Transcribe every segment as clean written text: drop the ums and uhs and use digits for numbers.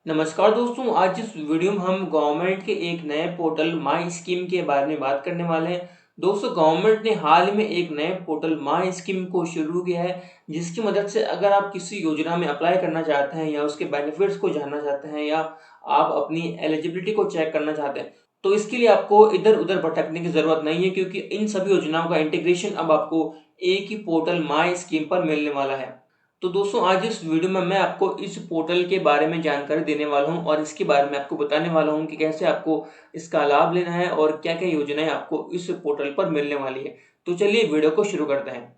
नमस्कार दोस्तों, आज इस वीडियो में हम गवर्नमेंट के एक नए पोर्टल माई स्कीम के बारे में बात करने वाले हैं। दोस्तों, गवर्नमेंट ने हाल ही में एक नए पोर्टल माई स्कीम को शुरू किया है, जिसकी मदद से अगर आप किसी योजना में अप्लाई करना चाहते हैं या उसके बेनिफिट्स को जानना चाहते हैं या आप अपनी एलिजिबिलिटी को चेक करना चाहते हैं, तो इसके लिए आपको इधर उधर भटकने की जरूरत नहीं है, क्योंकि इन सभी योजनाओं का इंटीग्रेशन अब आपको एक ही पोर्टल माई स्कीम पर मिलने वाला है। तो दोस्तों, आज इस वीडियो में मैं आपको इस पोर्टल के बारे में जानकारी देने वाला हूं और इसके बारे में आपको बताने वाला हूं कि कैसे आपको इसका लाभ लेना है और क्या क्या योजनाएं आपको इस पोर्टल पर मिलने वाली है। तो चलिए वीडियो को शुरू करते हैं।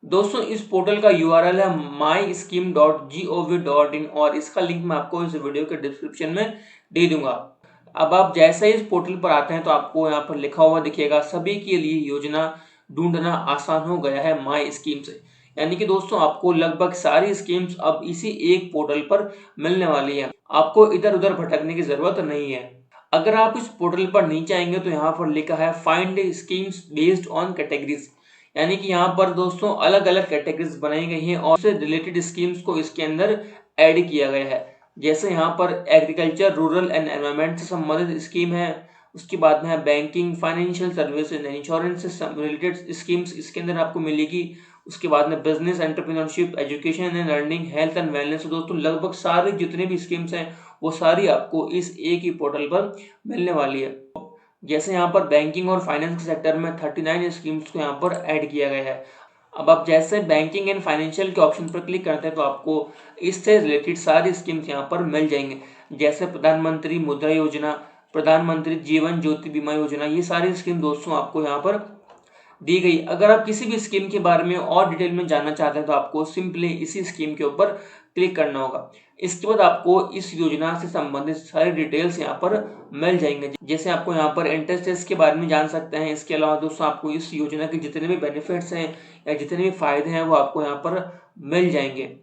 दोस्तों, इस पोर्टल का यूआरएल है myscheme.gov.in और इसका लिंक मैं आपको इस वीडियो के डिस्क्रिप्शन में दे दूंगा। अब आप जैसे ही इस पोर्टल पर आते हैं तो आपको यहाँ पर लिखा हुआ दिखेगा, सभी के लिए योजना ढूंढना आसान हो गया है माई स्कीम से। यानी कि दोस्तों, आपको लगभग सारी स्कीम्स अब इसी एक पोर्टल पर मिलने वाली है। आपको इधर उधर भटकने की जरूरत नहीं है। अगर आप इस पोर्टल पर नीचे आएंगे तो यहाँ पर लिखा है find schemes based on categories. यानी कि यहाँ पर दोस्तों अलग अलग कैटेगरीज बनाई गई हैं और उससे रिलेटेड स्कीम्स को इसके अंदर ऐड किया गया है। जैसे यहाँ पर एग्रीकल्चर, रूरल एंड एनवायरमेंट से संबंधित स्कीम है। उसके बाद में है बैंकिंग, फाइनेंशियल सर्विसेज, इंश्योरेंस से रिलेटेड स्कीम्स इसके अंदर आपको मिलेगी। उसके बाद में business, entrepreneurship, education and learning, health and wellness. दोस्तों, लगभग सारी जितने भी स्कीम्स हैं वो सारी आपको इस एक ही पोर्टल पर मिलने वाली है। जैसे यहाँ पर बैंकिंग और फाइनेंस के सेक्टर में 39 स्कीम्स को यहाँ पर ऐड किया गया है। अब आप जैसे बैंकिंग एंड फाइनेंशियल के ऑप्शन पर क्लिक करते हैं तो आपको इससे रिलेटेड सारी स्कीम्स यहाँ पर मिल जाएंगे। जैसे प्रधानमंत्री मुद्रा योजना, प्रधानमंत्री जीवन ज्योति बीमा योजना, ये सारी स्कीम दोस्तों आपको यहाँ पर दी गई। अगर आप किसी भी स्कीम के बारे में और डिटेल में जानना चाहते हैं तो आपको सिंपली इसी स्कीम के ऊपर क्लिक करना होगा। इसके बाद आपको इस योजना से संबंधित सारी डिटेल्स यहाँ पर मिल जाएंगे। जैसे आपको यहाँ पर इंटरेस्ट रेट्स के बारे में जान सकते हैं। इसके अलावा दोस्तों आपको इस योजना के जितने भी बेनिफिट्स हैं या जितने भी फायदे हैं वो आपको यहाँ पर मिल जाएंगे।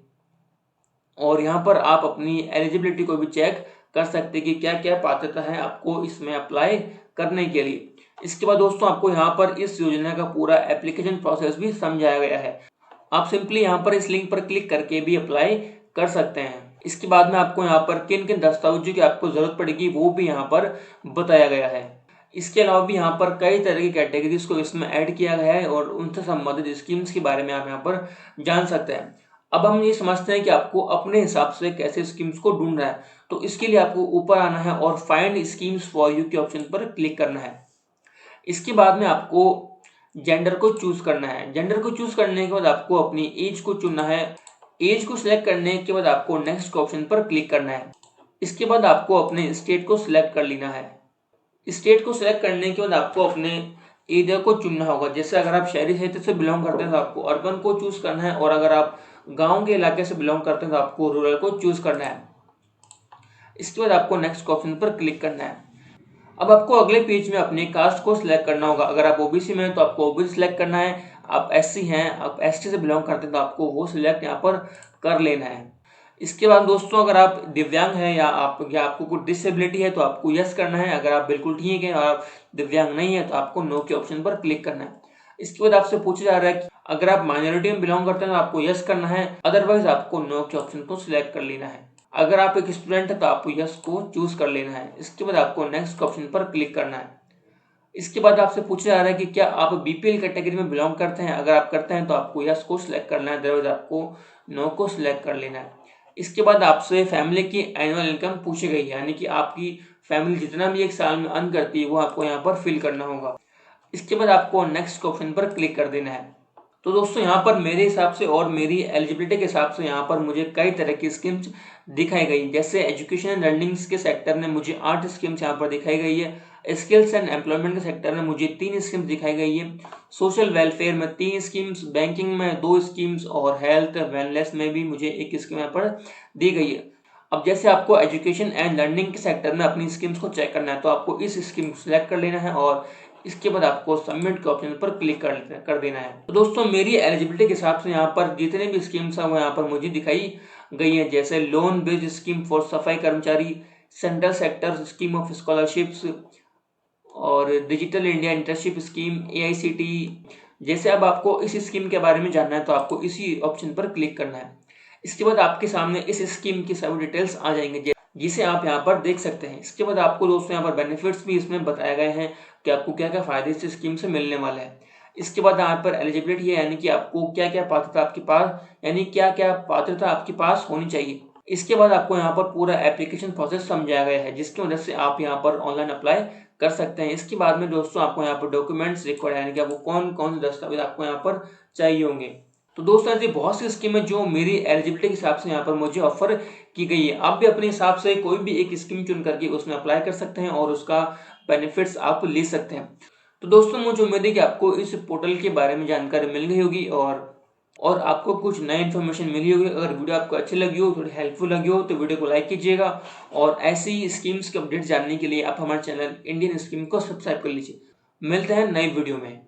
और यहाँ पर आप अपनी एलिजिबिलिटी को भी चेक कर सकते हैं कि क्या क्या पात्रता है आपको इसमें अप्लाई करने के लिए। इसके बाद दोस्तों आपको यहाँ पर इस योजना का पूरा एप्लीकेशन प्रोसेस भी समझाया गया है। आप सिंपली यहाँ पर इस लिंक पर क्लिक करके भी अप्लाई कर सकते हैं। इसके बाद में आपको यहाँ पर किन किन दस्तावेजों की आपको जरूरत पड़ेगी वो भी यहाँ पर बताया गया है। इसके अलावा भी यहाँ पर कई तरह की कैटेगरीज को इसमें ऐड किया गया है और उनसे संबंधित स्कीम्स के बारे में आप यहाँ पर जान सकते हैं। अब हम ये समझते हैं कि आपको अपने हिसाब से कैसे स्कीम्स को ढूंढना है। तो इसके लिए आपको ऊपर आना है और फाइंड स्कीम्स फॉर यू के ऑप्शन पर क्लिक करना है। इसके बाद में आपको जेंडर को चूज करना है। जेंडर को चूज करने के बाद आपको अपनी एज को चुनना है। एज को सिलेक्ट करने के बाद आपको नेक्स्ट के ऑप्शन पर क्लिक करना है। इसके बाद आपको अपने स्टेट को सिलेक्ट कर लेना है। स्टेट को सिलेक्ट करने के बाद आपको अपने एरिया को चुनना होगा। जैसे अगर आप शहरी क्षेत्र से बिलोंग करते हैं तो आपको अर्बन को चूज करना है और अगर आप गांव के इलाके से बिलोंग करते हैं तो आपको रूरल को चूज करना है। इसके बाद आपको नेक्स्ट ऑप्शन पर क्लिक करना है। अब आपको अगले पेज में अपने कास्ट को सिलेक्ट करना होगा। अगर आप ओबीसी में हैं तो आपको ओबीसी सिलेक्ट करना है। आप एससी हैं, आप एसटी से बिलोंग करते हैं तो आपको वो सिलेक्ट यहाँ पर कर लेना है। इसके बाद दोस्तों अगर आप दिव्यांग हैं या आपको कुछ डिसेबिलिटी है तो आपको यस करना है। अगर आप बिल्कुल ठीक है और आप दिव्यांग नहीं है तो आपको नो के ऑप्शन पर क्लिक करना है। इसके बाद आपसे पूछा जा रहा है कि अगर आप माइनॉरिटी में बिलोंग करते हैं तो आपको यस करना है, अदरवाइज आपको नो के ऑप्शन को सिलेक्ट कर लेना है। अगर आप एक स्टूडेंट है तो आपको यस को चूज कर लेना है। इसके बाद आपको नेक्स्ट ऑप्शन पर क्लिक करना है। इसके बाद आपसे पूछा जा रहा है कि क्या आप बीपीएल कैटेगरी में बिलोंग करते हैं। अगर आप करते हैं तो आपको यस को सिलेक्ट करना है, अदरवाइज आपको नो को सिलेक्ट कर लेना है। इसके बाद आपसे फैमिली की एनुअल इनकम पूछी गई है, यानी कि आपकी फैमिली जितना भी एक साल में अर्न करती है वो आपको यहाँ पर फिल करना होगा। इसके बाद आपको नेक्स्ट ऑप्शन पर क्लिक कर देना है। तो दोस्तों यहाँ पर मेरे हिसाब से और मेरी एलिजिबिलिटी के हिसाब से यहाँ पर मुझे कई तरह की स्कीम्स दिखाई गई। जैसे एजुकेशन एंड लर्निंग्स के सेक्टर में मुझे 8 स्कीम्स यहाँ पर दिखाई गई है। स्किल्स एंड एम्प्लॉयमेंट के सेक्टर में मुझे 3 स्कीम्स दिखाई गई है। सोशल वेलफेयर में 3 स्कीम्स, बैंकिंग में 2 स्कीम्स और हेल्थ वेलनेस में भी मुझे 1 स्कीम यहाँ पर दी गई है। अब जैसे आपको एजुकेशन एंड लर्निंग के सेक्टर में अपनी स्कीम्स को चेक करना है तो आपको इस स्कीम को सिलेक्ट कर लेना है और इसके बाद आपको सबमिट के ऑप्शन पर क्लिक कर देना है। तो दोस्तों मेरी एलिजिबिलिटी के हिसाब से यहाँ पर जितने भी स्कीम्स हैं वो यहाँ पर मुझे दिखाई गई है। जैसे लोन बेस्ड स्कीम फॉर सफाई कर्मचारी, central sector scheme of scholarships और digital India internship scheme, AICT। जैसे अब आपको इस स्कीम के बारे में जानना है तो आपको इसी ऑप्शन पर क्लिक करना है। इसके बाद आपके सामने इस स्कीम की सभी डिटेल्स आ जाएंगे। जिसे आप यहाँ पर देख सकते हैं। इसके बाद आपको दोस्तों यहाँ पर बेनिफिट्स भी इसमें बताए गए हैं कि आपको क्या क्या फायदे इस स्कीम से मिलने वाले हैं। इसके बाद यहाँ पर एलिजिबिलिटी है, यानी कि आपको क्या क्या पात्रता आपके पास, यानी क्या क्या पात्रता आपके पास होनी चाहिए। इसके बाद आपको यहाँ पर पूरा एप्लीकेशन प्रोसेस समझाया गया है, जिसकी वजह से आप यहाँ पर ऑनलाइन अप्लाई कर सकते हैं। इसके बाद में दोस्तों आपको यहाँ पर डॉक्यूमेंट्स रिक्वायर्ड, यानी कि आपको कौन कौन से दस्तावेज आपको यहाँ पर चाहिए होंगे। तो दोस्तों ऐसी बहुत सी स्कीम है जो मेरी एलिजिबिलिटी के हिसाब से यहाँ पर मुझे ऑफर की गई है। आप भी अपने हिसाब से कोई भी एक स्कीम चुन करके उसमें अप्लाई कर सकते हैं और उसका बेनिफिट्स आप ले सकते हैं। तो दोस्तों मुझे उम्मीद है कि आपको इस पोर्टल के बारे में जानकारी मिल गई होगी और आपको कुछ नई इन्फॉर्मेशन मिली होगी। अगर वीडियो आपको अच्छी लगी हो, थोड़ी हेल्पफुल लगी हो, तो वीडियो को लाइक कीजिएगा और ऐसी ही स्कीम्स के अपडेट जानने के लिए आप हमारे चैनल इंडियन स्कीम को सब्सक्राइब कर लीजिए। मिलते हैं नई वीडियो में।